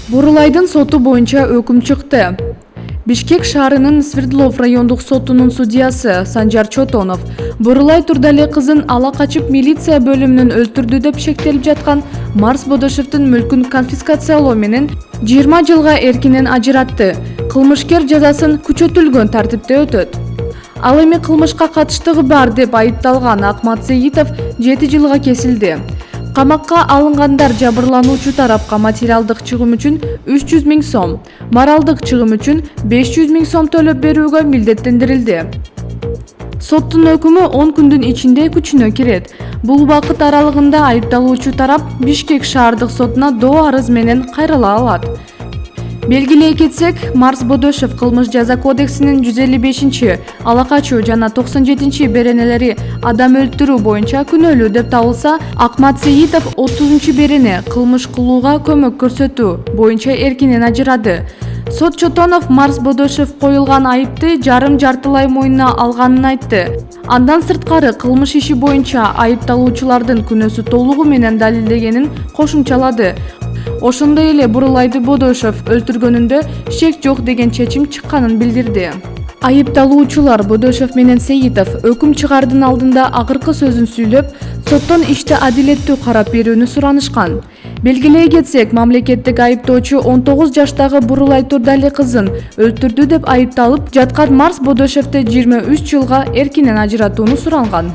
Бурулайдын соту боюнча өкүм чыкты. Бишкек шаарынын Свердлов райондук сотунун судьясы Санжар Чотонов Бурулай Турдали кызын ала качып милиция бөлүмүнөн өлтүрдү деп шектелип жаткан Марс Бодошевдун мүлкүн конфискациялоо менен 20 жылга эркинен ажыратты. Кылмышкер жазасын күчөтүлгөн тартипте өтөт. Ал эми кылмышка катыштыгы бар деп айыпталган Акмат Сеитов 7 жылга кесилди. Камакка алынгандар жабырлануучу тарапка материалдык чыгым үчүн 300 000 сом, моралдык чыгым үчүн 500 000 сом төлөп берүүгө милдеттендирилди. Соттун өкүмү 10 күндүн ичинде күчүнө кирет. Бул убакыт аралыгында айыпталуучу тарап Бишкек шаардык сотуна доо арыз менен кайрыла алат. Белгилей кетсек, Марс Бодошев кылмыш жаза кодексинин 155 ала качуу жана 97 беренелери адам өлтүрүү боюнча күнөөлүү деп табылса, Акмат Сеитов 30 берене кылмыш кылууга көмөк көрсөтүү боюнча эркинен ажырады. Сот Чотонов Марс Бодошев коюлган айыпты жарым-жартылай мойнуна алганын айтты. Андан сырткары кылмыш иши боюнча айыпталуучулардын күнөөсү толугу менен далилдегенин кошумчалады. Ошондой эле Бурулайды Бодошев өлтүргөнүндө шек жок деген чечим чыкканын билдирди. Айыпталуучулар Бодошев менен Сеитов өкүм чыгардын алдында акыркы сөзүн сүйлөп, соттон ишти адилеттүү карап берүүнү суранышкан. Белгилей кетсек, мамлекеттик айыптоочу 19 жаштагы Бурулай Турдали кызын өлтүрдү деп айыпталып жаткан Марс Бодошевди 23 жылга эркинен ажыратууну суранган.